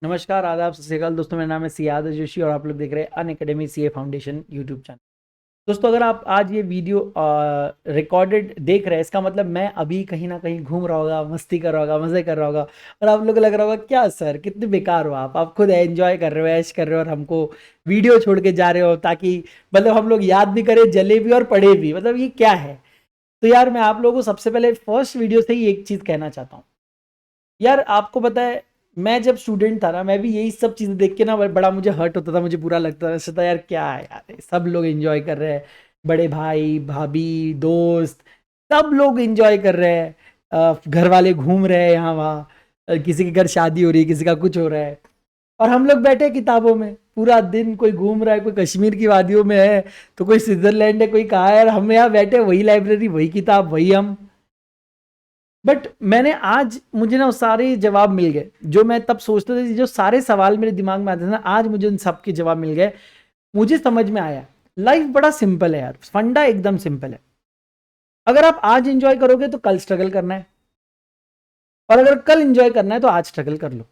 नमस्कार, आदाब, सत श्री अकाल दोस्तों। मेरा नाम है सियाद जोशी और आप लोग देख रहे हैं Unacademy CA foundation YouTube channel. दोस्तों, अगर आप आज ये वीडियो रिकॉर्डेड देख रहे हैं, इसका मतलब मैं अभी कहीं ना कहीं घूम रहा होगा, मस्ती कर रहा होगा, मज़े कर रहा होगा और आप लोग को लग रहा होगा क्या सर कितने बेकार हो आप खुद एंजॉय कर रहे हो, ऐश कर रहे हो और हमको वीडियो छोड़ के जा रहे हो ताकि मतलब हम लोग याद भी करें, जले भी और पढ़े भी। मतलब ये क्या है? तो यार मैं आप लोगों को सबसे पहले फर्स्ट वीडियो से ही एक चीज़ कहना चाहता हूँ। यार आपको पता है, मैं जब स्टूडेंट था ना, मैं भी यही सब चीज़ें देख के ना बड़ा मुझे हर्ट होता था, मुझे बुरा लगता था। ऐसा था यार, क्या है यार, सब लोग एंजॉय कर रहे हैं, बड़े भाई भाभी दोस्त सब लोग एंजॉय कर रहे हैं, घर वाले घूम रहे हैं यहाँ वहाँ, किसी के घर शादी हो रही है, किसी का कुछ हो रहा है और हम लोग बैठे किताबों में पूरा दिन। कोई घूम रहा है, कोई कश्मीर की वादियों में है, तो कोई स्विट्जरलैंड है, कोई कहाँ है, और हम यहाँ बैठे, वही लाइब्रेरी, वही किताब, वही हम। बट मैंने आज मुझे ना वो सारे जवाब मिल गए जो मैं तब सोचता था, जो सारे सवाल मेरे दिमाग में आते थे ना, आज मुझे उन सब के जवाब मिल गए। मुझे समझ में आया लाइफ बड़ा सिंपल है यार, फंडा एकदम सिंपल है। अगर आप आज एंजॉय करोगे तो कल स्ट्रगल करना है, और अगर कल एंजॉय करना है तो आज स्ट्रगल कर लो।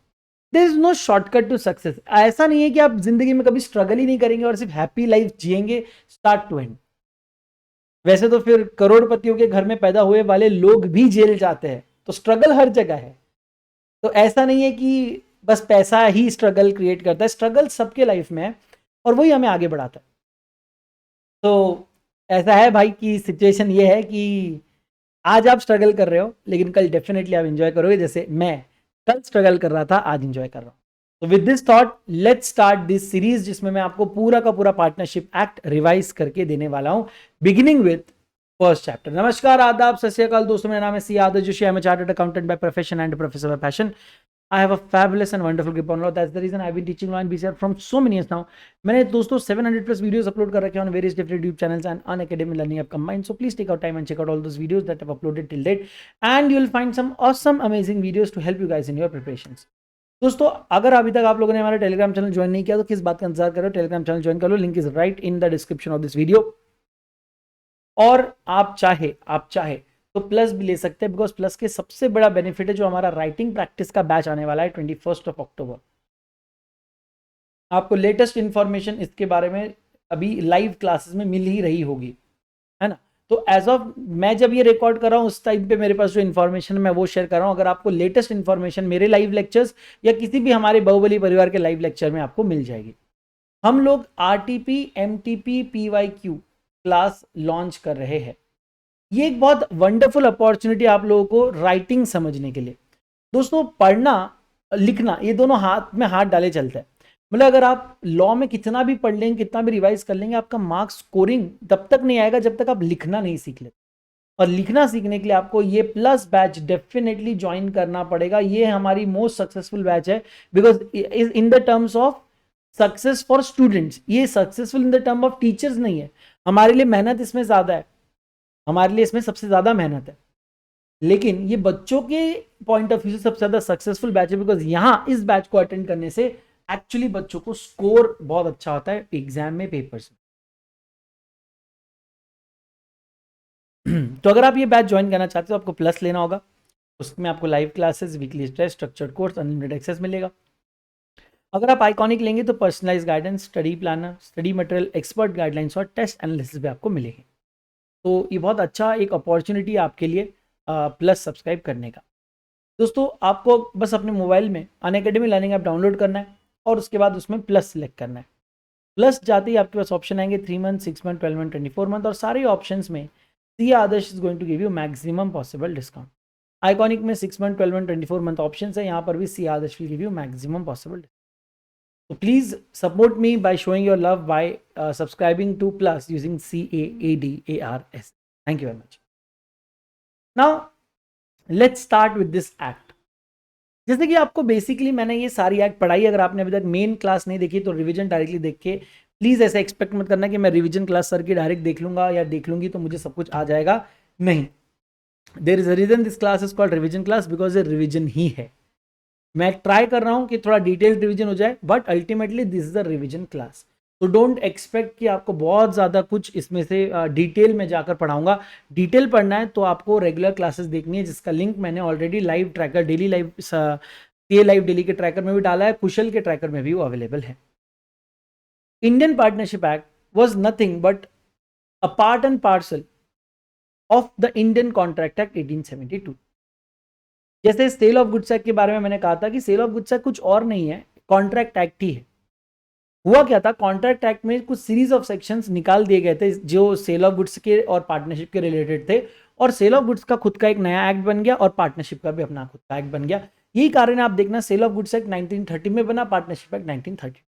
There is no shortcut to success. ऐसा नहीं है कि आप जिंदगी में कभी स्ट्रगल ही नहीं करेंगे और सिर्फ हैप्पी लाइफ जिएंगे स्टार्ट टू एंड। वैसे तो फिर करोड़पतियों के घर में पैदा हुए वाले लोग भी जेल जाते हैं, तो स्ट्रगल हर जगह है। तो ऐसा नहीं है कि बस पैसा ही स्ट्रगल क्रिएट करता है, स्ट्रगल सबके लाइफ में है और वही हमें आगे बढ़ाता है। तो ऐसा है भाई कि सिचुएशन ये है कि आज आप स्ट्रगल कर रहे हो लेकिन कल डेफिनेटली आप इंजॉय करोगे, जैसे मैं कल स्ट्रगल कर रहा था, आज इंजॉय कर रहा हूँ। तो with this thought let's start this series, जिसमें मैं आपको पूरा का पूरा पार्टनरशिप एक्ट रिवाइज करके देने वाला हूँ, बिगिनिंग विद फर्स्ट चैप्टर। नमस्कार, आदाब, सत श्री अकाल दोस्तों। मेरा नाम है Siyad Joshi. I am a chartered accountant by profession and professor by passion. I have a fabulous and wonderful grip on law. That's the reason I've been teaching law and BCR from so many years now. मैंने दोस्तों 700 plus videos upload कर रखे हैं on various different YouTube channels and Unacademy Learning App combined. So please take out time and check out all those videos that I've uploaded till date, and you'll find some awesome, amazing videos to help you guys in your preparations. दोस्तों, अगर अभी तक आप लोगों ने हमारा Telegram channel join नहीं किया तो किस बात का इंतजार कर रहे हो? टेलीग्राम चैनल ज्वाइन कर लो, link is right in the description of this video. और आप चाहे तो प्लस भी ले सकते हैं, बिकॉज प्लस के सबसे बड़ा बेनिफिट है जो हमारा राइटिंग प्रैक्टिस का बैच आने वाला है 21 अक्टूबर। आपको लेटेस्ट इंफॉर्मेशन इसके बारे में अभी लाइव क्लासेस में मिल ही रही होगी, है ना। तो एज ऑफ मैं जब ये रिकॉर्ड कर रहा हूँ उस टाइम पे मेरे पास जो इन्फॉर्मेशन मैं वो शेयर कर रहा हूँ। अगर आपको लेटेस्ट इन्फॉर्मेशन मेरे लाइव लेक्चर्स या किसी भी हमारे बाहुबली परिवार के लाइव लेक्चर में आपको मिल जाएगी। हम लोग RTP MTP PYQ class launch कर रहे हैं। ये एक बहुत वंडरफुल अपॉर्चुनिटी आप लोगों को राइटिंग समझने के लिए। दोस्तों, पढ़ना लिखना ये दोनों हाथ में हाथ डाले चलते हैं। मतलब अगर आप लॉ में कितना भी पढ़ लेंगे, कितना भी रिवाइज कर लेंगे, आपका मार्क्स स्कोरिंग तब तक नहीं आएगा जब तक आप लिखना नहीं सीख लेते। और लिखना सीखने के लिए आपको ये प्लस बैच डेफिनेटली ज्वाइन करना पड़ेगा। ये हमारी मोस्ट सक्सेसफुल बैच है, because in the terms of success for students. ये successful in the term of teachers नहीं है। हमारे लिए मेहनत इसमें ज्यादा है, हमारे लिए इसमें सबसे ज्यादा मेहनत है, लेकिन ये बच्चों के पॉइंट ऑफ व्यू से सबसे ज्यादा सक्सेसफुल बैच है, बिकॉज यहां इस बैच को अटेंड करने से एक्चुअली बच्चों को स्कोर बहुत अच्छा होता है एग्जाम में, पेपर्स में। तो अगर आप ये बैच ज्वाइन करना चाहते हो आपको प्लस लेना होगा। उसमें आपको live classes, weekly test, structured course, unlimited access मिलेगा। अगर आप आइकॉनिक लेंगे तो personalise guidance, study planner, study material, expert guidelines और टेस्ट एनालिसिस भी आपको मिलेंगे। तो ये बहुत अच्छा एक अपॉर्चुनिटी है आपके लिए प्लस सब्सक्राइब करने का। दोस्तों, आपको बस अपने मोबाइल में अनअकैडमी लर्निंग ऐप डाउनलोड करना है और उसके बाद उसमें प्लस सेलेक्ट करना है। प्लस जाते ही आपके पास ऑप्शन आएंगे 3 मंथ, 6 मंथ, 12 मंथ, 24 मंथ, और सारे ऑप्शंस में C Adarsh is going to give you maximum possible discount. Iconic में 6 मंथ, 12 मंथ, 24 मंथ ऑप्शन है, यहाँ पर भी C Adarsh will give you maximum possible. So please support me by showing your love by subscribing to Plus using CAADARS. Thank you very much. Now let's start with this act. जैसे कि आपको basically मैंने ये सारी act पढ़ाई, अगर आपने अभी तक मेन क्लास नहीं देखी तो रिवीजन डायरेक्टली देख के, प्लीज ऐसे एक्सपेक्ट मत करना कि मैं रिवीजन क्लास सर की डायरेक्ट देख लूंगा या देख लूंगी तो मुझे सब कुछ आ जाएगा। नहीं, there is a reason this class is called revision class, because ये रिवीजन ही है। मैं ट्राई कर रहा हूं कि थोड़ा डिटेल रिवीजन हो जाए, but ultimately this is the revision class. तो डोंट एक्सपेक्ट कि आपको बहुत ज़्यादा कुछ इसमें से डिटेल में जाकर पढ़ाऊंगा। डिटेल पढ़ना है तो आपको रेगुलर क्लासेस देखनी है, जिसका लिंक मैंने already live tracker daily live CA live daily के ट्रैकर में भी डाला है, कुशल के ट्रैकर में भी वो अवेलेबल है। Indian partnership act was nothing but a part and parcel of the Indian contract act 1872। जैसे सेल ऑफ गुड्स एक्ट के बारे में मैंने कहा था कि सेल ऑफ गुड्स एक्ट कुछ और नहीं है, कॉन्ट्रैक्ट एक्ट ही है। हुआ क्या था, कॉन्ट्रैक्ट एक्ट में कुछ सीरीज ऑफ सेक्शंस निकाल दिए गए थे जो सेल ऑफ गुड्स के और पार्टनरशिप के रिलेटेड थे, और सेल ऑफ गुड्स का खुद का एक नया एक्ट बन गया और पार्टनरशिप का भी अपना खुद का एक्ट बन गया। यही कारण है, आप देखना सेल ऑफ गुड्स एक्ट 1930 में बना, पार्टनरशिप एक्ट 1930।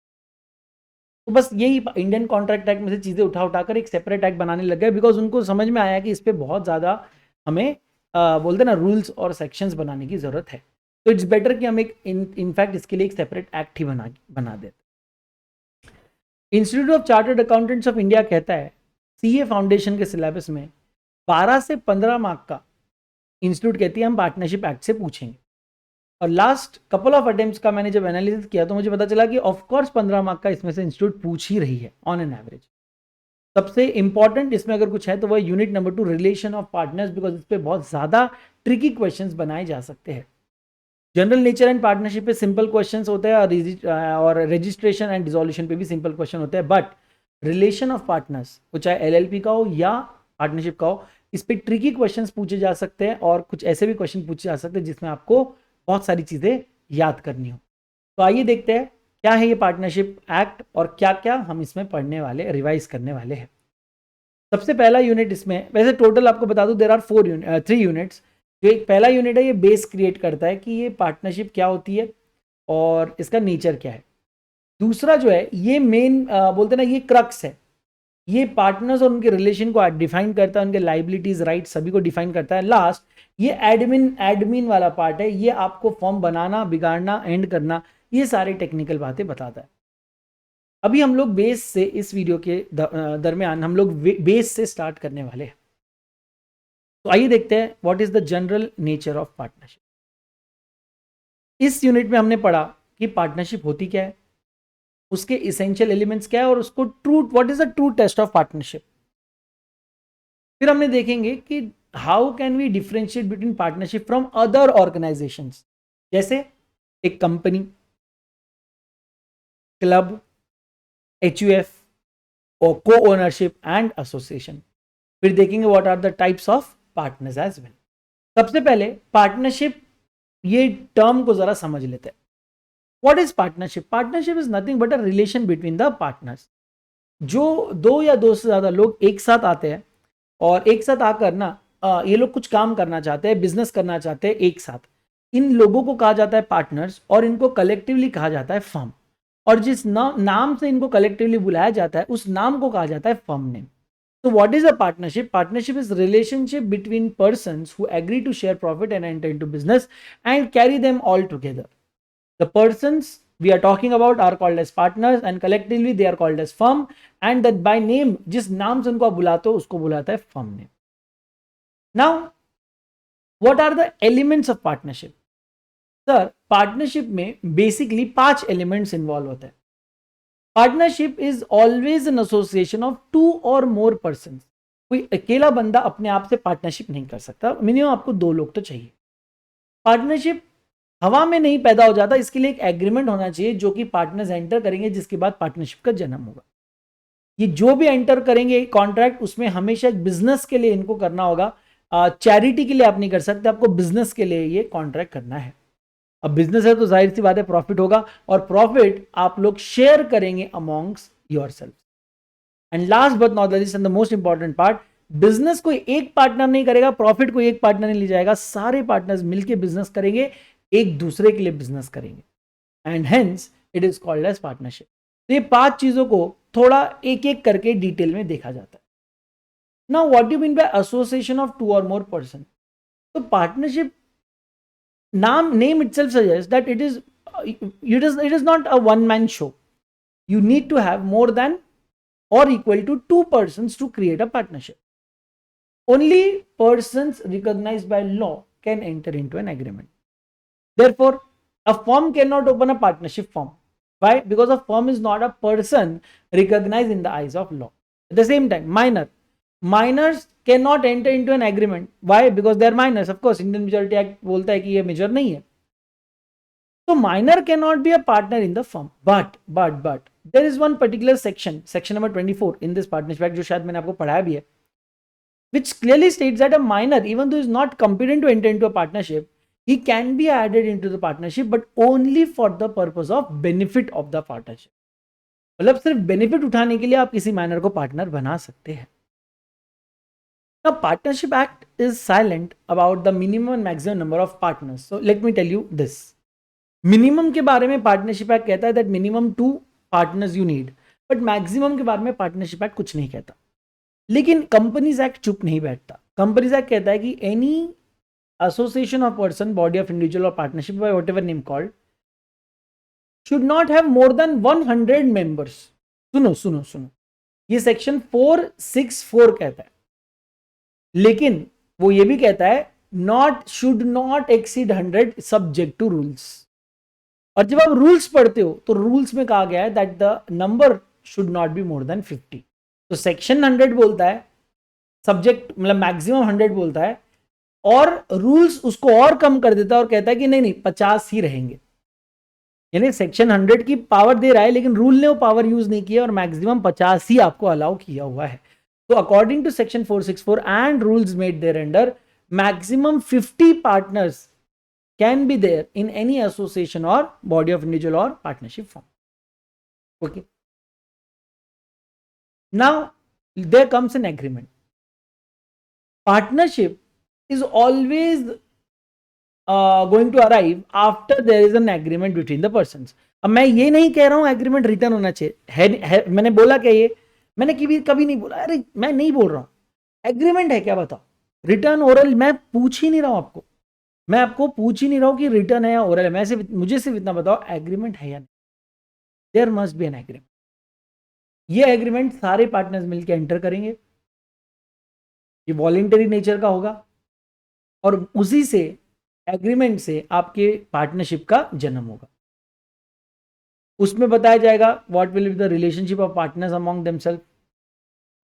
तो बस यही इंडियन कॉन्ट्रैक्ट एक्ट में से चीजें उठा उठाकर एक सेपरेट एक्ट बनाने लग गए, बिकॉज उनको समझ में आया कि इस पर बहुत ज्यादा हमें बोलते ना रूल्स और सेक्शंस बनाने की जरूरत है। तो इट्स बेटर कि हम एक इनफैक्ट इसके लिए एक सेपरेट एक्ट ही बना देते। Institute of chartered accountants of India कहता है सीए फाउंडेशन के सिलेबस में 12 से 15 मार्क का इंस्टीट्यूट कहती है हम पार्टनरशिप एक्ट से पूछेंगे। और लास्ट कपल ऑफ अटेम्प्ट्स का मैंने जब एनालिसिस किया तो मुझे पता चला कि ऑफकोर्स 15 मार्क का इसमें से इंस्टीट्यूट पूछ ही रही है ऑन एन एवरेज। सबसे इंपॉर्टेंट इसमें अगर कुछ है तो वह unit number 2 relation of partners, because इस पर बहुत ज्यादा ट्रिकी क्वेश्चंस बनाए जा सकते हैं। जनरल नेचर एंड पार्टनरशिप पे सिंपल क्वेश्चंस होते हैं और रजिस्ट्रेशन एंड डिसोल्यूशन पे भी सिंपल क्वेश्चन होते हैं, बट रिलेशन ऑफ पार्टनर्स, वो चाहे एलएलपी का हो या पार्टनरशिप का हो, इस पे ट्रिकी क्वेश्चंस पूछे जा सकते हैं और कुछ ऐसे भी क्वेश्चन पूछे जा सकते हैं जिसमें आपको बहुत सारी चीजें याद करनी हो। तो आइए देखते हैं क्या है ये पार्टनरशिप एक्ट और क्या क्या हम इसमें पढ़ने वाले, रिवाइज करने वाले हैं। सबसे पहला यूनिट इसमें, वैसे टोटल आपको बता दूं देयर आर 3 यूनिट्स। जो एक पहला यूनिट है ये बेस क्रिएट करता है कि ये पार्टनरशिप क्या होती है और इसका नेचर क्या है। दूसरा जो है ये मेन बोलते हैं ना, ये क्रक्स है, ये पार्टनर्स और उनके रिलेशन को डिफाइन करता है, उनके लाइबिलिटीज राइट सभी को डिफाइन करता है। लास्ट ये एडमिन वाला पार्ट है, ये आपको फॉर्म बनाना, बिगाड़ना, एंड करना, ये सारी टेक्निकल बातें बताता है। अभी हम लोग बेस से, इस वीडियो के दरमियान हम लोग बेस से स्टार्ट करने वाले हैं। तो आइए देखते हैं what is the general nature of partnership. इस यूनिट में हमने पढ़ा कि पार्टनरशिप होती क्या है, उसके इसेंशियल एलिमेंट्स क्या है और उसको true, what is the true test of partnership. फिर हमने देखेंगे कि how can we differentiate between partnership from other organisations, जैसे एक कंपनी, क्लब, एचयूएफ और को ओनरशिप एंड एसोसिएशन। फिर देखेंगे what are the types of partners as well. सबसे पहले पार्टनरशिप, ये टर्म को जरा समझ लेते हैं। What is partnership? Partnership is nothing but a relation between the partners. जो दो या दो से ज्यादा लोग एक साथ आते हैं और एक साथ आकर ना ये लोग कुछ काम करना चाहते हैं, बिजनेस करना चाहते हैं एक साथ, इन लोगों को कहा जाता है पार्टनर्स और इनको कलेक्टिवली कहा जाता है फर्म। और जिस नाम से इनको कलेक्टिवली बुलाया जाता है उस नाम को कहा जाता है firm name. So what is a partnership? Partnership is relationship between persons who agree to share profit and enter into business and carry them all together. The persons we are talking about are called as partners and collectively they are called as firm, and that by name, जिस नाम से उनको आप बुलाते हो उसको बुलाता है firm name. Now, what are the elements of partnership? Sir, partnership में basically 5 elements involve होते हैं। Partnership is always an association of 2 और मोर पर्सन। कोई अकेला बंदा अपने आप से पार्टनरशिप नहीं कर सकता, मिनिमम आपको 2 लोग तो चाहिए। पार्टनरशिप हवा में नहीं पैदा हो जाता, इसके लिए एक एग्रीमेंट होना चाहिए जो कि पार्टनर्स एंटर करेंगे, जिसके बाद पार्टनरशिप का जन्म होगा। ये जो भी एंटर करेंगे कॉन्ट्रैक्ट, उसमें हमेशा एक बिजनेस के लिए इनको करना होगा, चैरिटी के लिए आप नहीं कर सकते, आपको बिजनेस के लिए ये कॉन्ट्रैक्ट करना है। अब बिजनेस है तो जाहिर सी बात है प्रॉफिट होगा, और प्रॉफिट आप लोग शेयर करेंगे amongst yourself. And last but not the least and the most important part, business कोई एक पार्टनर नहीं करेगा, प्रॉफिट कोई एक पार्टनर नहीं ले जाएगा, सारे पार्टनर्स मिलकर बिजनेस करेंगे, एक दूसरे के लिए बिजनेस करेंगे, and hence it is called as partnership. तो ये 5 चीजों को थोड़ा एक एक करके डिटेल में देखा जाता है। Now what do you mean by association of 2 और मोर पर्सन? तो partnership name itself suggests that it is not a one man show. You need to have more than or equal to 2 persons to create a partnership. Only persons recognized by law can enter into an agreement. Therefore, a firm cannot open a partnership firm. Why? Because a firm is not a person recognized in the eyes of law. At the same time, minors cannot enter into an agreement. Why? Because they are minors. Of course, Indian Majority Act बोलता है कि ये major नहीं है। So minor cannot be a partner in the firm, but there is one particular section number 24 in this partnership act, जो शायद मैंने आपको पढ़ाया भी है, which clearly states that a minor, even though is not competent to enter into a partnership, he can be added into the partnership, but only for the purpose of benefit of the partnership. मतलब सिर्फ benefit उठाने के लिए आप किसी minor को partner बना सकते हैं. Now, Partnership Act is silent about the minimum and maximum number of partners. So let me tell you this. Minimum के बारे में पार्टनरशिप एक्ट कहता है that minimum 2 partners you need, but maximum के बारे में पार्टनरशिप एक्ट कुछ नहीं कहता. लेकिन कंपनीज एक्ट चुप नहीं बैठता. कंपनीज एक्ट कहता है कि any association of person, body of individual और partnership by whatever name called should not have more than 100 members. सुनो, ये सेक्शन 464 कहता है, लेकिन वो ये भी कहता है should not exceed 100 subject to rules. और जब आप रूल्स पढ़ते हो तो रूल्स में कहा गया है that the number should not be more than 50. तो सेक्शन 100 बोलता है, सब्जेक्ट मतलब मैक्सिमम 100 बोलता है, और रूल्स उसको और कम कर देता है और कहता है कि नहीं 50 ही रहेंगे. यानी सेक्शन 100 की पावर दे रहा है, लेकिन रूल ने वो पावर यूज नहीं किया और मैक्सिमम 50 ही आपको अलाउ किया हुआ है. तो according to section 464 and rules made thereunder, maximum 50 partners can be there in any association or body of individual or partnership form. Okay. Now there comes an agreement. Partnership is always going to arrive after there is an agreement between the persons. अब मैं ये नहीं कह रहा हूं agreement return होना चाहिए है. मैंने बोला क्या? ये मैंने कभी नहीं बोला. अरे मैं नहीं बोल रहा हूं एग्रीमेंट है क्या, बताओ. रिटर्न ओरल मैं पूछ ही नहीं रहा हूं आपको. मैं आपको पूछ ही नहीं रहा हूं कि रिटर्न है या ओरल है. मुझे सिर्फ इतना बताओ एग्रीमेंट है या नहीं. There must be an agreement. ये एग्रीमेंट सारे पार्टनर्स मिलकर एंटर करेंगे. ये वॉलेंटरी नेचर का होगा और उसी से एग्रीमेंट से आपके पार्टनरशिप का जन्म होगा. उसमें बताया जाएगा what will be the relationship of partners among themselves.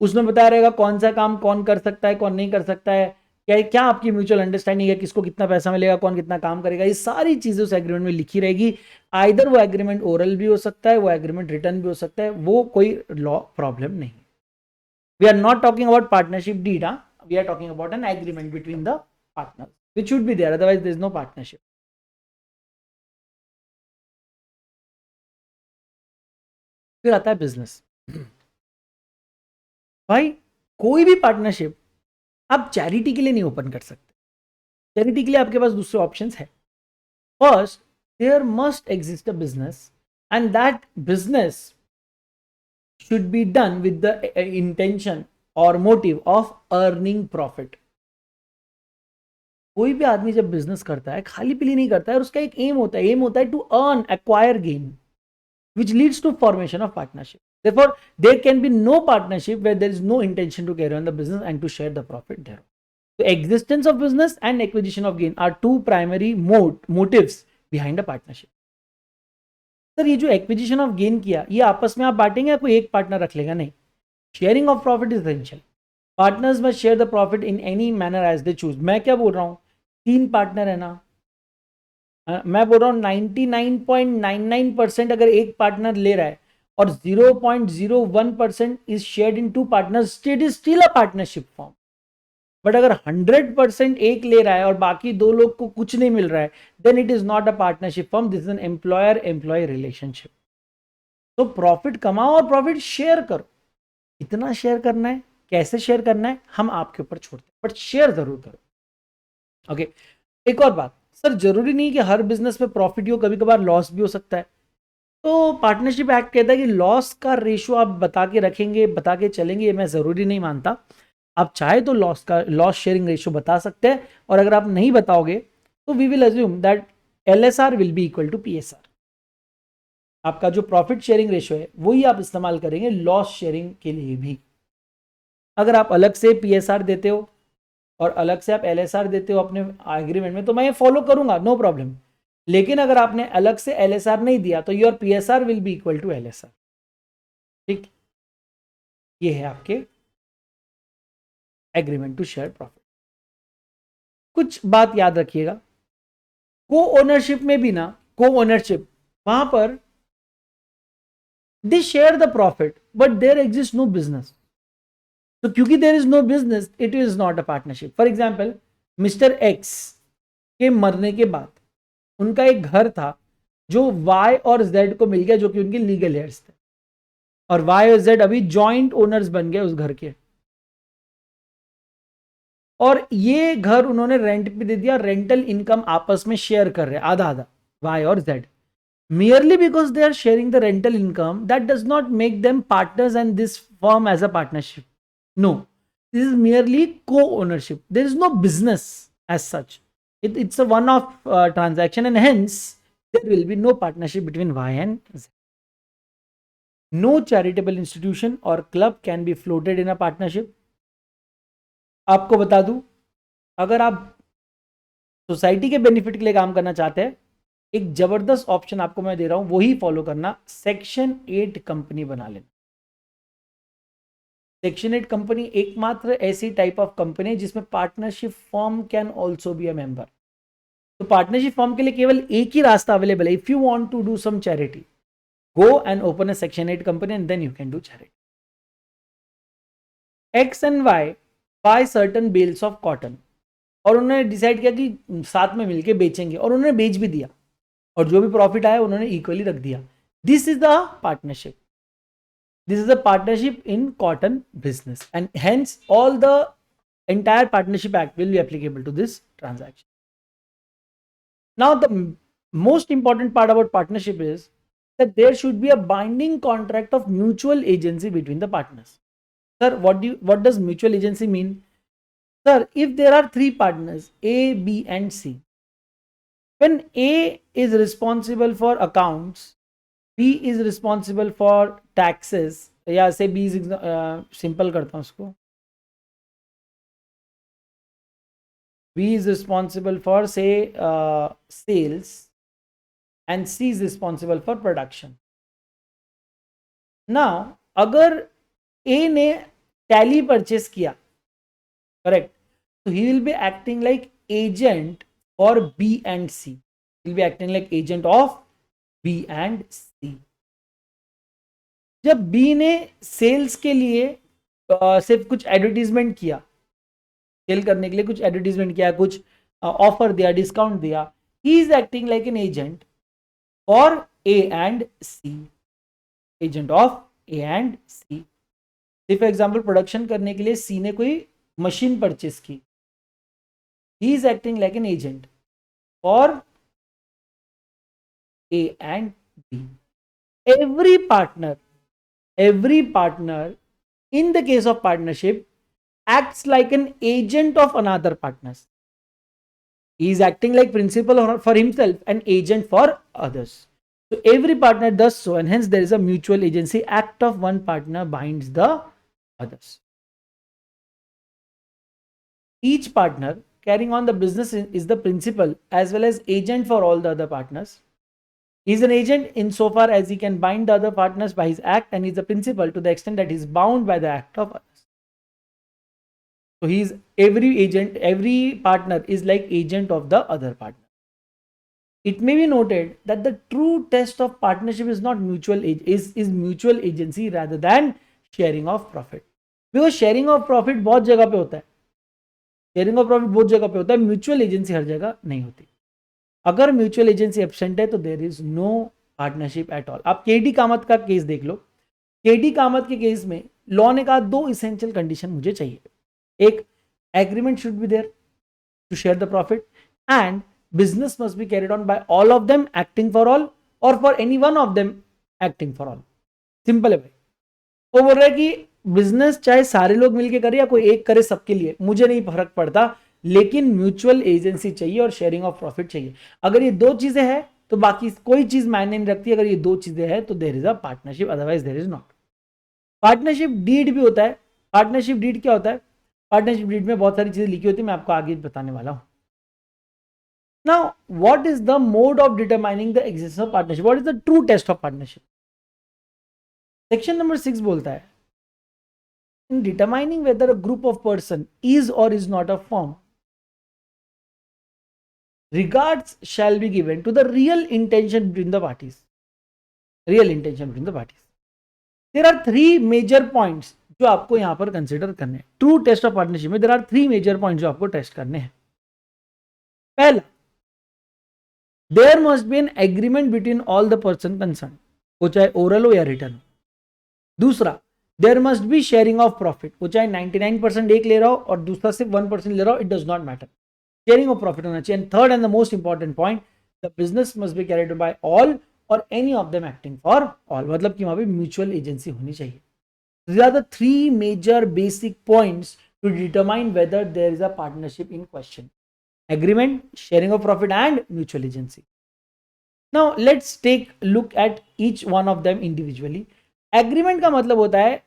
उसमें बताया रहेगा कौन सा काम कौन कर सकता है, कौन नहीं कर सकता है, क्या आपकी म्यूचुअल अंडरस्टैंडिंग है, किसको कितना पैसा मिलेगा, कौन कितना काम करेगा. ये सारी चीजें उस एग्रीमेंट में लिखी रहेगी. आइदर वो एग्रीमेंट ओरल भी हो सकता है, वो एग्रीमेंट रिटर्न भी हो सकता है. वो कोई लॉ प्रॉब्लम नहीं. We are not talking about partnership deed. We are talking about an agreement between the partners which should be there, otherwise there is no partnership. फिर आता है बिजनेस. भाई कोई भी पार्टनरशिप आप चैरिटी के लिए नहीं ओपन कर सकते. चैरिटी के लिए आपके पास दूसरे ऑप्शंस है. First, there must exist a business and that business should be done with the intention और मोटिव ऑफ अर्निंग प्रॉफिट. कोई भी आदमी जब बिजनेस करता है खाली पीली नहीं करता है, और उसका एक एम होता है to earn, acquire gain, which leads to formation of partnership. Therefore, there can be no partnership where there is no intention to carry on the business and to share the profit thereof. The existence of business and acquisition of gain are two primary motives behind a partnership. Sir ये जो acquisition of gain किया ये आपस में आप बांटेंगे या कोई एक पार्टनर रख लेगा? नहीं. Sharing of profit is essential. Partners must share the profit in any manner as they choose. मैं क्या बोल रहा हूँ, 3 पार्टनर है ना, मैं बोल रहा हूँ 99.99% अगर एक पार्टनर ले रहा है और 0.01% is shared in 2 partners, it is still a partnership form. But अगर 100% एक ले रहा है और बाकी 2 लोग को कुछ नहीं मिल रहा है, then it is not a partnership form, this is an employer employee relationship. तो प्रॉफिट कमाओ और प्रॉफिट शेयर करो. कितना शेयर करना है, कैसे शेयर करना है, हम आपके ऊपर छोड़ते हैं, बट शेयर जरूर करो. ओके. एक और बात, सर जरूरी नहीं कि हर बिजनेस में प्रॉफिट ही हो, कभी कभार लॉस भी हो सकता है. तो पार्टनरशिप एक्ट कहता है कि लॉस का रेशो आप बता के रखेंगे, बता के चलेंगे. ये मैं जरूरी नहीं मानता. आप चाहे तो लॉस शेयरिंग रेशो बता सकते हैं, और अगर आप नहीं बताओगे तो we will assume that LSR will be equal to PSR. आपका जो प्रॉफिट शेयरिंग रेशो है वही आप इस्तेमाल करेंगे लॉस शेयरिंग के लिए भी. अगर आप अलग से PSR देते हो और अलग से आप LSR देते हो अपने एग्रीमेंट में, तो मैं ये फॉलो करूंगा, नो प्रॉब्लम. लेकिन अगर आपने अलग से LSR नहीं दिया तो your PSR will be equal to LSR. ठीक, ये है आपके एग्रीमेंट टू शेयर प्रॉफिट. कुछ बात याद रखिएगा, को ओनरशिप में भी ना को ओनरशिप, वहां पर they share the profit but there exist no business. तो क्योंकि there is no business it is not a partnership. For example mister X के मरने के बाद उनका एक घर था जो वाई और जेड को मिल गया, जो कि उनके लीगल हेयर्स थे, और वाई और जेड अभी जॉइंट ओनर्स बन गए उस घर के, और ये घर उन्होंने रेंट पे दे दिया. रेंटल इनकम आपस में शेयर कर रहे हैं आधा आधा, वाई और Z. Merely because they are sharing the rental income, that does not make them partners and this firm as a partnership. No, this is merely co-ownership. There is no business as such. It's a one-off transaction, and hence there will be no partnership between Y and Z. No charitable institution or club can be floated in a partnership. आपको बता दूं, अगर आप society के benefit के लिए काम करना चाहते हैं, एक जबरदस्त ऑप्शन आपको मैं दे रहा हूं, वही फॉलो करना. सेक्शन 8 कंपनी बना लेना. सेक्शन 8 कंपनी एकमात्र ऐसी टाइप ऑफ कंपनी है जिसमें partnership form can also be a member. तो पार्टनरशिप फॉर्म के लिए केवल एक ही रास्ता अवेलेबल है. If you want to do some charity, go and open a section 8 company and then you can do charity. X and Y by certain bales of cotton, और उन्होंने डिसाइड किया कि साथ में मिलकर बेचेंगे, और उन्होंने बेच भी दिया, और जो भी प्रॉफिट आया उन्होंने इक्वली रख दिया. This is the partnership. This is a partnership in cotton business, and hence all the entire partnership act will be applicable to this transaction. Now the most important part about partnership is that there should be a binding contract of mutual agency between the partners. Sir, what does mutual agency mean? Sir, if there are three partners A, B and C, when A is responsible for accounts, B is responsible for taxes, या से B simple करता हूं उसको, B is responsible for say sales and C is responsible for production. Now अगर A ने tally purchase किया, correct, so he will be acting like agent for B and C. He will be acting like agent of B and C. जब B ने sales के लिए सिर्फ कुछ advertisement किया, सेल करने के लिए कुछ एडवर्टीजमेंट किया, कुछ ऑफर दिया, डिस्काउंट दिया, he is acting like an agent for A and C, agent of A and C. For example production करने के लिए सी ने कोई मशीन परचेस की, he is acting like an agent for A and B. Every partner in the case of partnership acts like an agent of another partners. He is acting like principal for himself and agent for others. So every partner does so, and hence there is a mutual agency. Act of one partner binds the others. Each partner carrying on the business is the principal as well as agent for all the other partners. He is an agent insofar as he can bind the other partners by his act, and he is the principal to the extent that he is bound by the act of others. So he is every partner is like agent of the other partner. It may be noted that the true test of partnership is not is mutual agency rather than sharing of profit. Because sharing of profit बहुत जगह पे होता है, sharing of profit बहुत जगह पे होता है, म्यूचुअल एजेंसी हर जगह नहीं होती. अगर म्यूचुअल एजेंसी एब्सेंट है तो there is no partnership at all. आप केडी कामत का केस देख लो. केडी कामत के केस में लॉ ने कहा दो इसेंशियल कंडीशन मुझे चाहिए. एक, agreement should be there to share the profit, and business must be carried on by all of them acting for all, और for any one of them acting for all. Simple है भाई. वो बोल रहा है कि बिजनेस चाहे सारे लोग मिलकर करे या कोई एक करे सबके लिए, मुझे नहीं फर्क पड़ता, लेकिन म्यूचुअल एजेंसी चाहिए और शेयरिंग ऑफ प्रॉफिट चाहिए. अगर ये दो चीजें हैं तो बाकी कोई चीज मायने नहीं रखती. अगर ये दो चीजें हैं तो there is a partnership, otherwise there is not. Partnership deed भी होता है. पार्टनरशिप डीड क्या होता है? पार्टनरशिप डीड में बहुत सारी चीजें लिखी होती है, मैं आपको आगे बताने वाला हूं. Now what is the mode of determining the existence of partnership? What is the true test of partnership? Section number 6 बोलता है, in determining whether a group of person is or is not a firm, regards shall be given to the real intention between the parties. Real intention between the parties. There are three major points जो आपको यहां पर consider करने हैं. True test of partnership में there are three major points जो आपको test करने हैं. पहला, there must be an agreement between all the person concern, वो चाहे ओरल हो या रिटर्न हो. दूसरा, there must be sharing of profit, वो चाहे 99% एक ले रहा हो और दूसरा सिर्फ 1% ले रहा हो, it does not matter. Sharing of profit होना चाहिए. And third and the most important point, the business must be carried by all और any of them acting for all, मतलब कि वहां पे म्यूचुअल एजेंसी होनी चाहिए. These are the three major basic points to determine whether there is a partnership in question: agreement, sharing of profit, and mutual agency. Now let's take a look at each one of them individually. Agreement का मतलब होता है,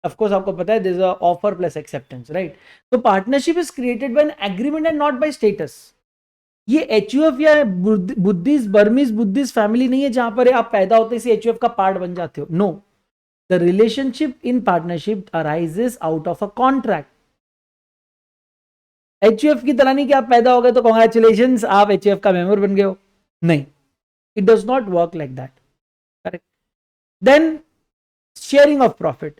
of course आपको पता है, there is a offer plus acceptance, right? So partnership is created by an agreement and not by status. ये HUF या Buddhist Burmese Buddhist family नहीं है जहां पर आप पैदा होते ही HUF का पार्ट बन जाते हो. No, the relationship in partnership arises out of a contract. HUF की तरह नहीं कि आप पैदा हो गए तो कॉन्ग्रेचुलेशंस आप HUF का मेंबर बन गए हो. नहीं, it does not work like that. Correct. Then sharing of profit.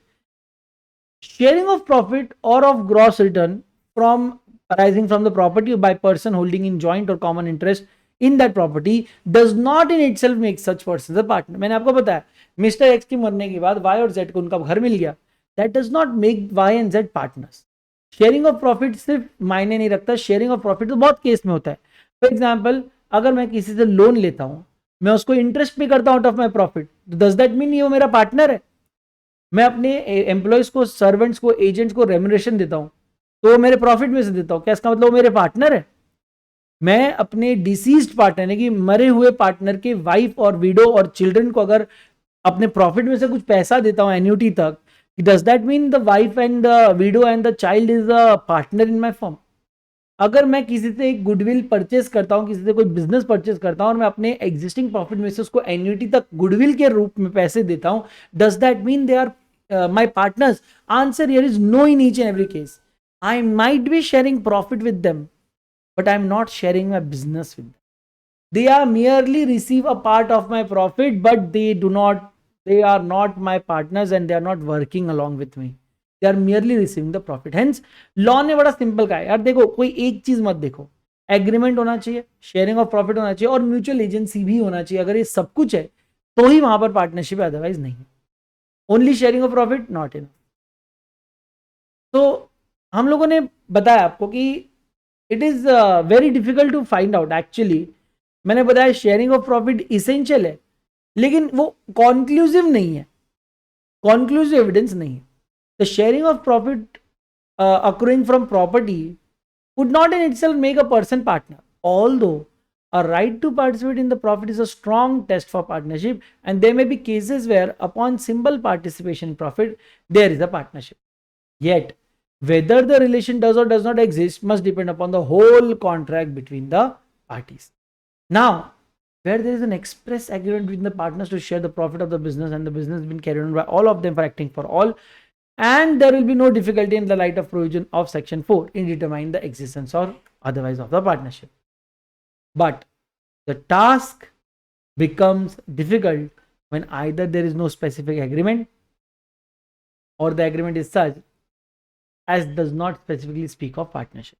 Sharing of profit or of gross return from arising from the property by person holding in joint or common interest in that property does not in itself make such person the partner. मैंने आपको बताया mister x की मरने के बाद Y और Z को उनका घर मिल गया, that does not make Y and Z partners. Sharing of profit सिर्फ मायने नहीं रखता, शेयरिंग ऑफ प्रॉफिट तो बहुत केस में होता है. फॉर एग्जाम्पल, अगर मैं किसी से लोन लेता हूं, मैं उसको इंटरेस्ट पे करता हूं out of my profit, does that mean ये वो मेरा पार्टनर है? मैं अपने एम्प्लॉयज को, सर्वेंट्स को, एजेंट्स को रेम्यूनरेशन देता हूं तो वो मेरे प्रॉफिट में से देता हूं, क्या इसका मतलब वो मेरे पार्टनर है? मैं अपने डिसीज्ड पार्टनर यानी कि मरे हुए पार्टनर के वाइफ और विडो और चिल्ड्रन को अगर अपने प्रॉफिट में से कुछ पैसा देता हूं एन्यूटी तक, does that mean the wife and the widow and the child is a partner in my firm? अगर मैं किसी से एक गुडविल परचेस करता हूं, किसी से कोई बिजनेस परचेस करता हूं और मैं अपने एग्जिस्टिंग प्रॉफिट में से उसको एन्यूटी तक गुडविल के रूप में पैसे देता हूं, does that mean they are my partners? Answer here is no in each and every case. I might be sharing profit with them, but I'm not sharing my business with them. They are merely receive a part of my profit, but they are not my partners and they are not working along with me. They are merely receiving the profit. Hence, law ने बड़ा simple कहा है यार, देखो कोई एक चीज मत देखो, एग्रीमेंट होना चाहिए, शेयरिंग ऑफ प्रॉफिट होना चाहिए और म्यूचुअल एजेंसी भी होना चाहिए. अगर ये सब कुछ है तो ही वहां पर पार्टनरशिप है, अदरवाइज नहीं. Only sharing of profit not enough. तो हम लोगों ने बताया आपको कि it is very difficult to find out. Actually मैंने बताया शेयरिंग ऑफ प्रॉफिट इसेंशियल है, लेकिन वो कॉन्क्लूसिव नहीं है, कॉन्क्लूसिव एविडेंस नहीं है. The sharing of profit accruing from property would not in itself make a person partner, although a right to participate in the profit is a strong test for partnership, and there may be cases where upon simple participation in profit there is a partnership. Yet whether the relation does or does not exist must depend upon the whole contract between the parties. Now, where there is an express agreement between the partners to share the profit of the business and the business has been carried on by all of them for acting for all, and there will be no difficulty in the light of provision of section 4 in determining the existence or otherwise of the partnership. But the task becomes difficult when either there is no specific agreement or the agreement is such as does not specifically speak of partnership.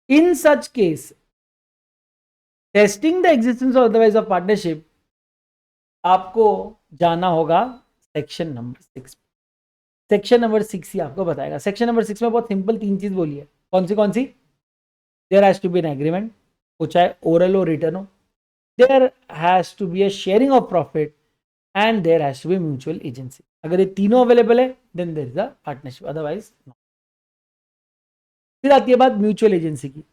In such case, testing the existence or otherwise of partnership, आपको जाना होगा section number 6. Section number 6 ही आपको बताएगा. Section number 6 में बहुत simple तीन चीज बोली है. कौन सी? There has to be an agreement, वो चाहे ओरल हो रिटर्न हो. There has to be a sharing of profit and there has to be mutual agency. अगर ये तीनों अवेलेबल है then there is a partnership, otherwise no. फिर आती है बात म्यूचुअल एजेंसी की.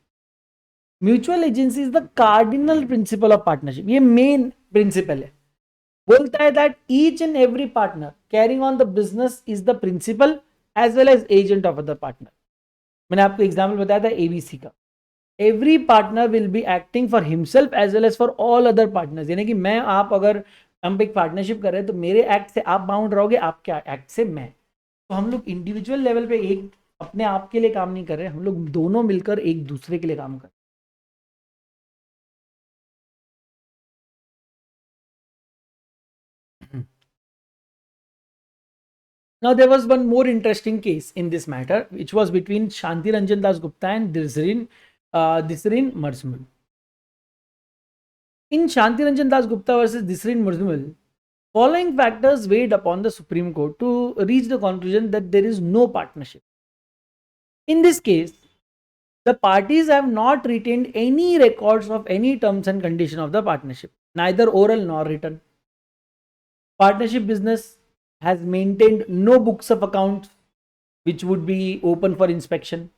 Mutual agency is the cardinal principle of partnership. ये मेन प्रिंसिपल है. बोलता है that each and every partner carrying on the business is the principal as well as agent of other partner. मैंने आपको example बताया था A B C का. Every partner will be acting for himself as well as for all other partners. यानी कि मैं आप अगर हम एक पार्टनरशिप कर रहे हैं तो मेरे एक्ट से आप बाउंड रहोगे, आपके एक्ट से मैं. तो हम लोग इंडिविजुअल लेवल पे एक अपने आप के लिए काम नहीं कर रहे, हम लोग दोनों मिलकर एक दूसरे के लिए काम कर रहे हैं. Now there was one more interesting case in this matter, which was between Shanti Ranjan Das Gupta and Disrin Marzumul. In Shanti Ranjan Das Gupta versus Disrin Marzumul, following factors weighed upon the Supreme Court to reach the conclusion that there is no partnership. In this case, the parties have not retained any records of any terms and conditions of the partnership, neither oral nor written. Partnership business has maintained no books of accounts which would be open for inspection.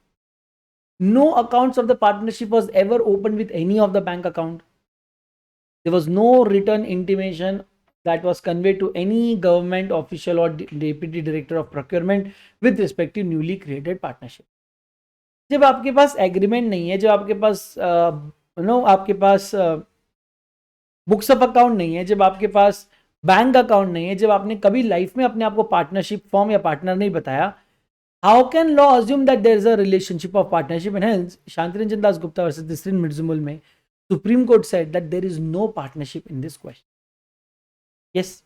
No accounts of the partnership was ever opened with any of the bank account. There was no written intimation that was conveyed to any government official or deputy director of procurement with respect to newly created partnership. जब आपके पास agreement नहीं है, जब आपके पास आपके पास books of account नहीं है, जब आपके पास बैंक अकाउंट नहीं है, जब आपने कभी लाइफ में अपने आप को पार्टनरशिप फॉर्म या पार्टनर नहीं बताया, how can law assume that there is a relationship of partnership? And hence Shanti Ranjan Das Gupta versus Dasuram Murzamull में Supreme Court said that there is no partnership in this question. Yes.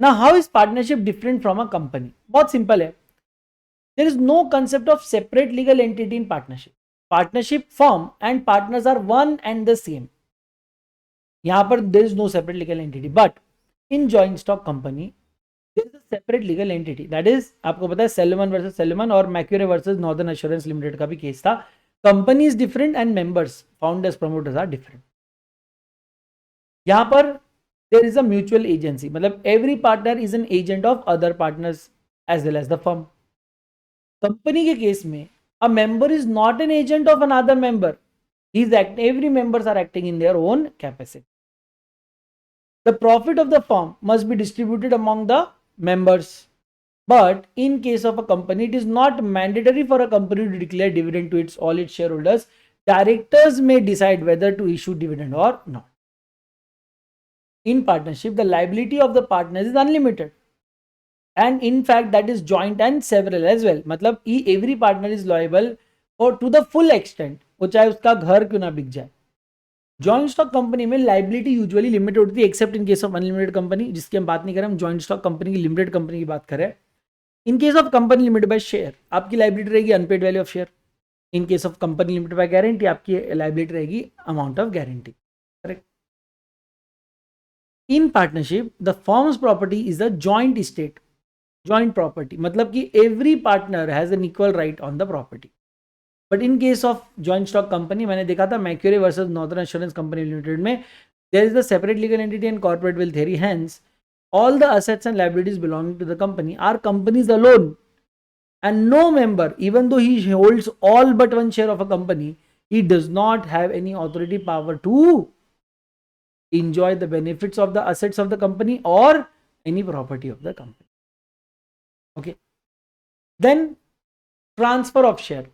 Now how is partnership different from a company? बहुत simple है. There is no concept of separate legal entity in partnership. Partnership firm and partners are one and the same. यहाँ पर there is no separate legal entity, but in joint stock company there is a separate legal entity. That is, आपको पता है Salomon versus Salomon और Mercury versus Northern Assurance Limited का भी case था. Company is different and members, founders, promoters are different. यहाँ पर there is a mutual agency. मतलब every partner is an agent of other partners as well as the firm. Company के case में a member is not an agent of another member. Every members are acting in their own capacity. The profit of the firm must be distributed among the members. But in case of a company, it is not mandatory for a company to declare dividend to all its shareholders. Directors may decide whether to issue dividend or not. In partnership, the liability of the partners is unlimited. And in fact, that is joint and several as well. मतलब every partner is liable or to the full extent, वो चाहे उसका घर क्यों ना बिक जाए. Joint stock company में लाइबिलिटी यूजुअली लिमिटेड होती है, except in case of unlimited company, जिसकी हम बात नहीं करें. हम जॉइंट स्टॉक कंपनी की लिमिटेड कंपनी की बात करें. In case of company limited by share, आपकी लाइबिलिटी रहेगी unpaid value of share. In case of company limited by guarantee, आपकी लाइबिलिटी रहेगी amount of guarantee. Correct. In partnership the firm's property is a joint estate. Joint property मतलब कि every partner has an equal right on the property. But in case of joint stock company, मैंने देखा था Macaura versus Northern Assurance Company Limited में, there is the separate legal entity and corporate veil theory. Hence all the assets and liabilities belonging to the company are companies alone, and no member, even though he holds all but one share of a company, he does not have any authority power to enjoy the benefits of the assets of the company or any property of the company. Okay. Then transfer of share.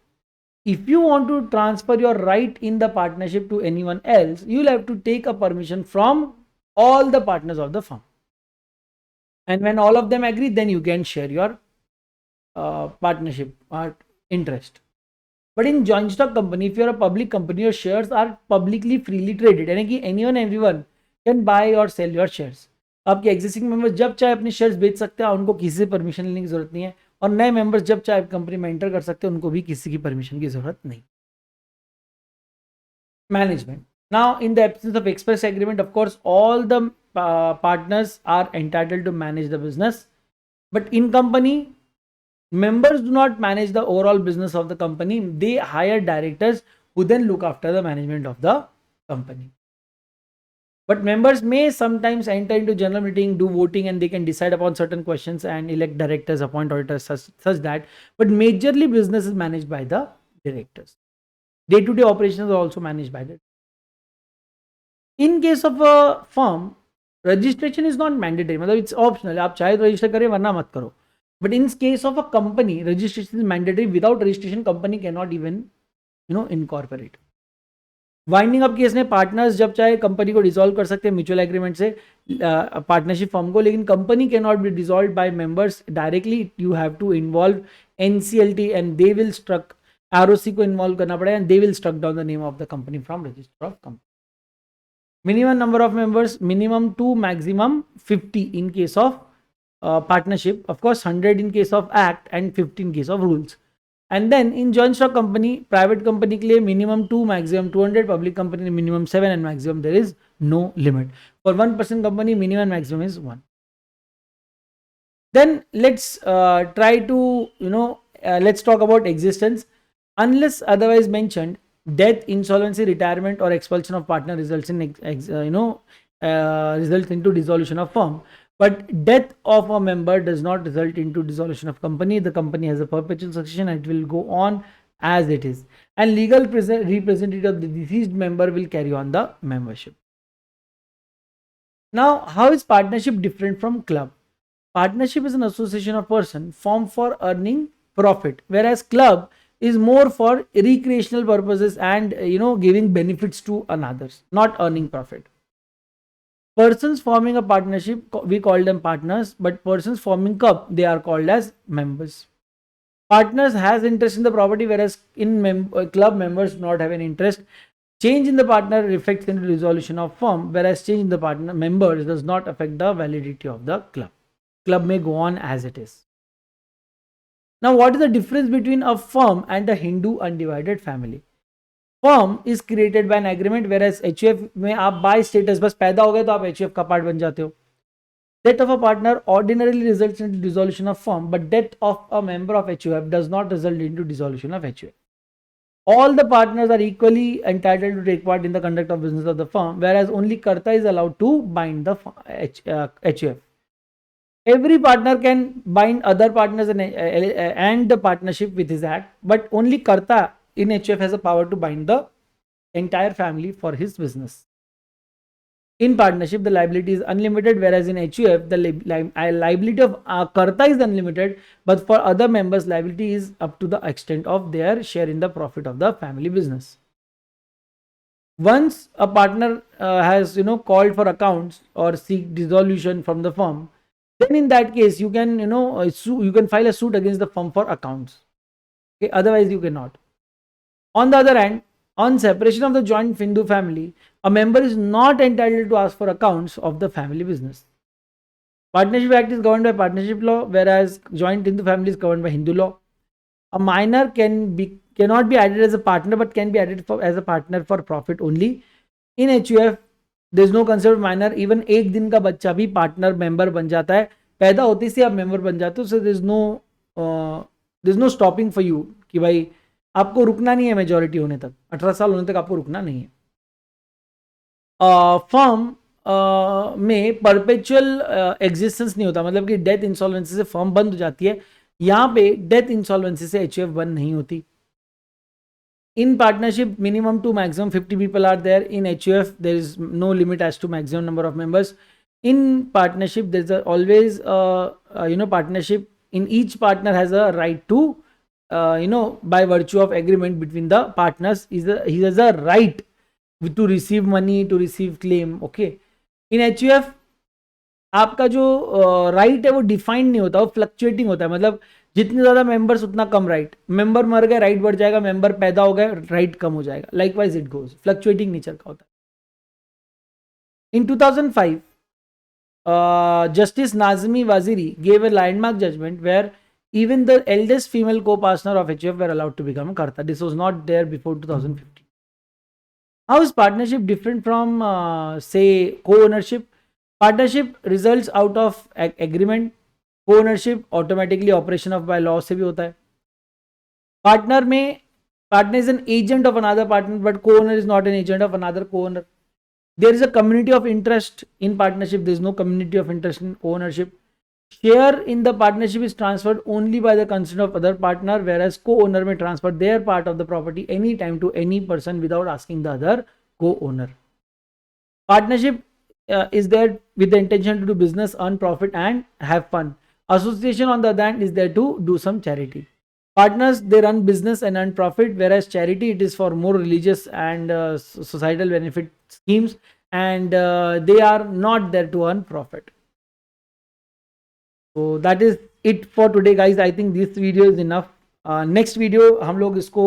If you want to transfer your right in the partnership to anyone else, you will have to take a permission from all the partners of the firm. And when all of them agree, then you can share your partnership or interest. But in joint stock company, if you are a public company, your shares are publicly freely traded. यानी कि anyone everyone can buy or sell your shares. आपके existing members जब चाहे अपने shares बेच सकते हैं, उनको किसी से परमिशन लेने की जरूरत नहीं है. और नए मेंबर्स जब चाहे कंपनी में एंटर कर सकते हैं, उनको भी किसी की परमिशन की जरूरत नहीं. Management. Now in the absence of express agreement, of course all the partners are entitled to manage the business, but in company, members do not manage the overall business of the company. They hire directors who then look after the management of the company. But members may sometimes enter into general meeting, do voting, and they can decide upon certain questions and elect directors, appoint auditors, such that. But majorly business is managed by the directors. Day-to-day operations are also managed by the. In case of a firm, registration is not mandatory, मतलब it's optional. आप चाहे तो register करें वरना मत करो. But in case of a company, registration is mandatory. Without registration company can not even incorporate. Winding up case में partners जब चाहे कंपनी को डिसॉल्व कर सकते हैं म्यूचुअल एग्रीमेंट से पार्टनरशिप फर्म को, लेकिन company can not be dissolve by members directly. You have to involve NCLT and they will struck, ROC को इन्वॉल्व करना पड़ेगा and they will struck down the name of the company from register of company. Minimum number of members, minimum 2, maximum 50 in case of partnership, of course 100 in case of act and 50 in case of rules. And then in joint stock company, private company के लिए minimum 2 maximum 200, public company minimum 7 and maximum there is no limit. For 1% company minimum maximum is 1. Then let's try to let's talk about existence. Unless otherwise mentioned, death, insolvency, retirement or expulsion of partner results in results into dissolution of firm. But death of a member does not result into dissolution of company. The company has a perpetual succession and it will go on as it is. And legal representative of the deceased member will carry on the membership. Now, how is partnership different from club? Partnership is an association of persons formed for earning profit, whereas club is more for recreational purposes and giving benefits to others, not earning profit. Persons forming a partnership, we call them partners, but persons forming club, they are called as members. Partners has interest in the property, whereas in club members do not have any interest. Change in the partner affects into dissolution of firm, whereas change in the partner members does not affect the validity of the club. Club may go on as it is. Now, what is the difference between a firm and a Hindu undivided family? Firm is created by an agreement, whereas HUF में आप bye status बस पैदा हो गए तो आप HUF का part बन जाते हो. Death of a partner ordinarily results in dissolution of firm, but death of a member of HUF does not result into dissolution of HUF. All the partners are equally entitled to take part in the conduct of business of the firm, whereas only Karta is allowed to bind the HUF. Every partner can bind other partners and the partnership with his act, but only Karta in HUF has a power to bind the entire family for his business. In partnership, the liability is unlimited, whereas in HUF, the liability of Karta is unlimited, but for other members, liability is up to the extent of their share in the profit of the family business. Once a partner has called for accounts or seek dissolution from the firm, then in that case you can you can file a suit against the firm for accounts. Okay, otherwise you cannot. On the other hand, on separation of the joint Hindu family, a member is not entitled to ask for accounts of the family business. Partnership Act is governed by partnership law, whereas joint Hindu family is governed by Hindu law. A minor cannot be added as a partner, but can be added as a partner for profit only. In HUF, there is no concept of minor. Even एक दिन का बच्चा भी partner member बन जाता है, पैदा होते से आप member बन जाते हो. So there is no stopping for you कि भाई आपको रुकना नहीं है मेजॉरिटी होने तक, 18 साल होने तक आपको रुकना नहीं है. फर्म में परपेचुअल एग्जिस्टेंस नहीं होता, मतलब कि डेथ इंसॉल्वेंसी से फर्म बंद हो जाती है. यहाँ पे डेथ इंसॉल्वेंसी से एचयूएफ बंद नहीं होती. In partnership minimum two maximum 50 people are there. In HUF there is no limit as to maximum number of members. In partnership there is always partnership. In each partner has a right to by virtue of agreement between the partners, he has a right to receive money, to receive claim. Okay, in HUF आपका जो right है वो defined नहीं होता, वो fluctuating होता है. मतलब जितने ज्यादा मेंबर्स उतना कम राइट. मेंबर मर गए राइट बढ़ जाएगा, मेंबर पैदा हो गए राइट कम हो जाएगा. Likewise it goes, fluctuating nature का होता है. इन 2005 Justice Nazmi Waziri gave a landmark judgment where even the eldest female co-partner of HUF were allowed to become a Karta. This was not there before 2015. How is partnership different from say co-ownership? Partnership results out of agreement. Co-ownership automatically operation of by law से भी होता है. Partner में partner is an agent of another partner, but co-owner is not an agent of another co-owner. There is a community of interest in partnership. There is no community of interest in ownership. Share in the partnership is transferred only by the consent of other partner, whereas co-owner may transfer their part of the property anytime to any person without asking the other co-owner. Partnership is there with the intention to do business, earn profit and have fun. Association on the other hand is there to do some charity. Partners, they run business and earn profit, whereas charity, it is for more religious and societal benefit schemes, and they are not there to earn profit. So that is it for today guys. I think this video is enough. Next video हम लोग इसको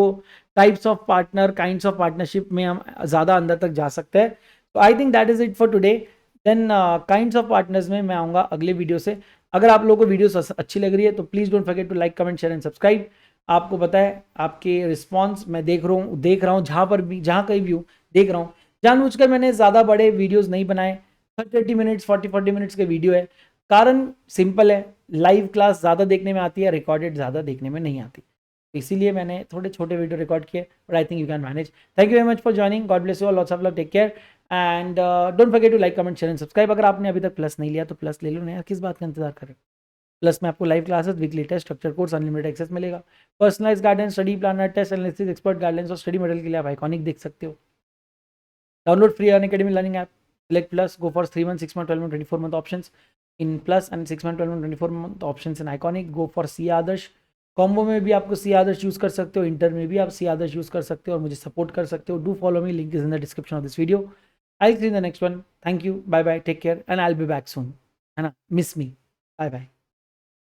types of partner, kinds of partnership में हम ज़्यादा अंदर तक जा सकते हैं. So I think that is it for today. Then kinds of partners में मैं आऊँगा अगले वीडियो से. अगर आप लोगों को वीडियो अच्छी लग रही है तो please don't forget to like, comment, share and subscribe. आपको पता है आपके रिस्पॉन्स मैं देख रहा हूँ जहाँ पर भी, जहाँ कहीं भी हूँ देख रहा हूँ। जानबूझकर मैंने ज़्यादा बड़े वीडियोज़ नहीं बनाए, 30 मिनट्स 40 मिनट्स के वीडियो है। कारण सिंपल है, लाइव क्लास ज़्यादा देखने में आती है, रिकॉर्डेड ज़्यादा देखने में नहीं आती, इसीलिए मैंने थोड़े छोटे वीडियो रिकॉर्ड किए, but I think you can manage. Thank you very much for joining, God bless you all, lots of love, take care and don't forget to like, comment, share and subscribe. अगर आपने अभी तक plus नहीं लिया तो plus ले लो, नहीं किस बात का इंतजार करें। प्लस में आपको live classes, weekly test, structure course, unlimited access मिलेगा, personalise guidance, study planner, test analysis, expert guidance और स्टडी मटेरियल के लिए आप आइकॉनिक देख सकते हो। Download free Unacademy learning app, select plus, go for 3 month, 6 month, 12 month, 24 month options in plus and 6 month, 12 month, 24 month options in iconic. go for सी Adarsh combo में भी आपको सी आदर्श यूज कर सकते हो, इंटर में भी आप सी आदर्श यूज कर सकते हो और मुझे सपोर्ट कर सकते हो। Do follow me, link is in the description of this video. I see in the next one. Thank you, bye bye, take care and I will be back soon, है ना, मिस मी, bye bye.